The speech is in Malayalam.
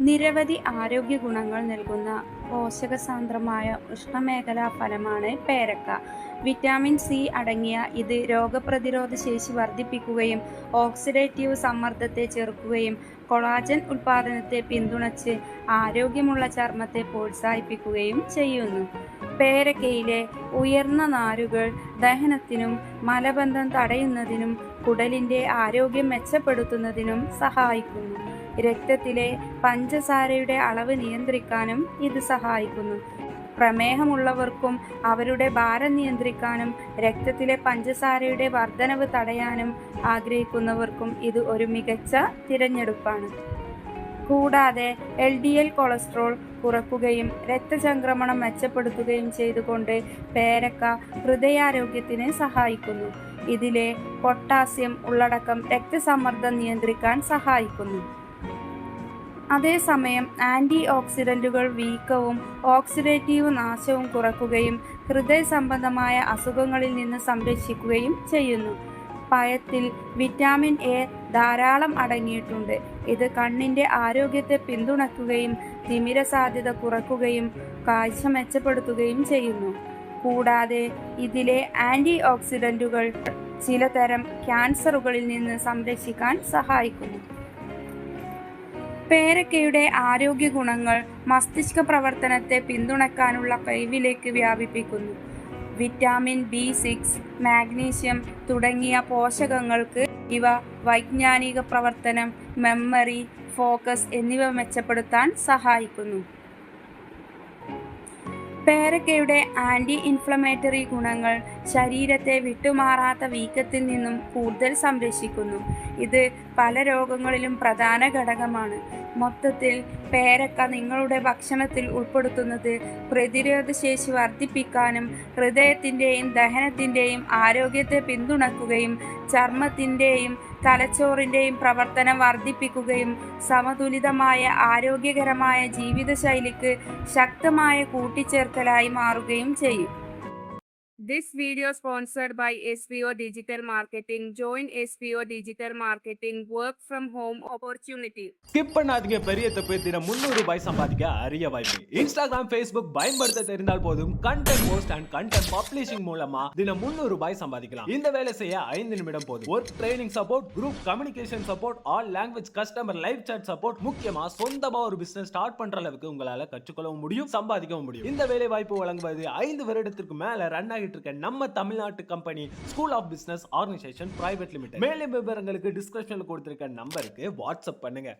നിരവധി ആരോഗ്യ ഗുണങ്ങൾ നൽകുന്ന പോഷകസാന്ദ്രമായ ഉഷ്ണമേഖലാ ഫലമാണ് പേരക്ക. വിറ്റാമിൻ സി അടങ്ങിയ ഇത് രോഗപ്രതിരോധ ശേഷി വർദ്ധിപ്പിക്കുകയും ഓക്സിഡേറ്റീവ് സമ്മർദ്ദത്തെ ചെറുക്കുകയും കൊളാജൻ ഉൽപ്പാദനത്തെ പിന്തുണച്ച് ആരോഗ്യമുള്ള ചർമ്മത്തെ പ്രോത്സാഹിപ്പിക്കുകയും ചെയ്യുന്നു. പേരക്കയിലെ ഉയർന്ന നാരുകൾ ദഹനത്തിനും മലബന്ധം തടയുന്നതിനും കുടലിൻ്റെ ആരോഗ്യം മെച്ചപ്പെടുത്തുന്നതിനും സഹായിക്കുന്നു. രക്തത്തിലെ പഞ്ചസാരയുടെ അളവ് നിയന്ത്രിക്കാനും ഇത് സഹായിക്കുന്നു. പ്രമേഹമുള്ളവർക്കും അവരുടെ ഭാരം നിയന്ത്രിക്കാനും രക്തത്തിലെ പഞ്ചസാരയുടെ വർധനവ് തടയാനും ആഗ്രഹിക്കുന്നവർക്കും ഇത് ഒരു മികച്ച തിരഞ്ഞെടുപ്പാണ്. കൂടാതെ LDL കൊളസ്ട്രോൾ കുറയ്ക്കുകയും രക്തചംക്രമണം മെച്ചപ്പെടുത്തുകയും ചെയ്തുകൊണ്ട് പേരക്ക ഹൃദയാരോഗ്യത്തിന് സഹായിക്കുന്നു. ഇതിലെ പൊട്ടാസ്യം ഉള്ളടക്കം രക്തസമ്മർദ്ദം നിയന്ത്രിക്കാൻ സഹായിക്കുന്നു. അതേസമയം ആൻറ്റി ഓക്സിഡൻറ്റുകൾ വീക്കവും ഓക്സിഡേറ്റീവ് നാശവും കുറയ്ക്കുകയും ഹൃദയ സംബന്ധമായ അസുഖങ്ങളിൽ നിന്ന് സംരക്ഷിക്കുകയും ചെയ്യുന്നു. പഴത്തിൽ വിറ്റാമിൻ എ ധാരാളം അടങ്ങിയിട്ടുണ്ട്. ഇത് കണ്ണിൻ്റെ ആരോഗ്യത്തെ പിന്തുണയ്ക്കുകയും തിമിര സാധ്യത കുറയ്ക്കുകയും കാഴ്ച മെച്ചപ്പെടുത്തുകയും ചെയ്യുന്നു. കൂടാതെ ഇതിലെ ആൻറ്റി ഓക്സിഡൻറ്റുകൾ ചിലതരം ക്യാൻസറുകളിൽ നിന്ന് സംരക്ഷിക്കാൻ സഹായിക്കുന്നു. പേരക്കയുടെ ആരോഗ്യ ഗുണങ്ങൾ മസ്തിഷ്ക പ്രവർത്തനത്തെ പിന്തുണയ്ക്കാനുള്ള കഴിവിലേക്ക് വ്യാപിപ്പിക്കുന്നു. വിറ്റാമിൻ B6, മാഗ്നീഷ്യം തുടങ്ങിയ പോഷകങ്ങൾക്ക് ഇവ വൈജ്ഞാനിക പ്രവർത്തനം, മെമ്മറി, ഫോക്കസ് എന്നിവ മെച്ചപ്പെടുത്താൻ സഹായിക്കുന്നു. പേരക്കയുടെ ആൻറ്റി ഇൻഫ്ലമേറ്ററി ഗുണങ്ങൾ ശരീരത്തെ വിട്ടുമാറാത്ത വീക്കത്തിൽ നിന്നും കൂടുതൽ സംരക്ഷിക്കുന്നു. ഇത് പല രോഗങ്ങളിലും പ്രധാന ഘടകമാണ്. മൊത്തത്തിൽ പേരക്ക നിങ്ങളുടെ ഭക്ഷണത്തിൽ ഉൾപ്പെടുത്തുന്നത് പ്രതിരോധശേഷി വർദ്ധിപ്പിക്കാനും ഹൃദയത്തിൻ്റെയും ദഹനത്തിൻ്റെയും ആരോഗ്യത്തെ പിന്തുണയ്ക്കുകയും ചർമ്മത്തിൻ്റെയും തലച്ചോറിൻ്റെയും പ്രവർത്തനം വർദ്ധിപ്പിക്കുകയും സമതുലിതമായ ആരോഗ്യകരമായ ജീവിതശൈലിക്ക് ശക്തമായ കൂട്ടിച്ചേർക്കലായി മാറുകയും ചെയ്യും. This video sponsored by SPO Digital Marketing. Join SPO Digital Marketing. Work from home opportunity. Skip பண்ணாதீங்க, பெரிய தப்பு. தினம் 300 ரூபாய் சம்பாதிக்க அரிய வாய்ப்பு. இன்ஸ்டாகிராம், Facebook பயன்படுத்த தெரிந்தால் போதும். Content post and content publishing மூலமா தினம் 300 ரூபாய் சம்பாதிக்கலாம். இந்த வேலை செய்ய 5 நிமிடம் போதும். Work training support, group communication support, all language customer live chat support, முக்கியமா சொந்தமா ஒரு பிசினஸ் ஸ்டார்ட் பண்ற அளவுக்கு உங்களால கற்றுக்கொள்ளவும் முடியும், சம்பாதிக்கவும் முடியும். இந்த வேலை வாய்ப்பு வழங்குவது 5 வருடத்திற்கு மேல ரன் ஆகிட்டு இருக்க நம்ம தமிழ்நாட்டு company school of business organisation private limited. மேலும் விவரங்களுக்கு டிஸ்கிரிப்ஷன்ல கொடுத்திருக்க நம்பருக்கு வாட்ஸ்அப் பண்ணுங்க.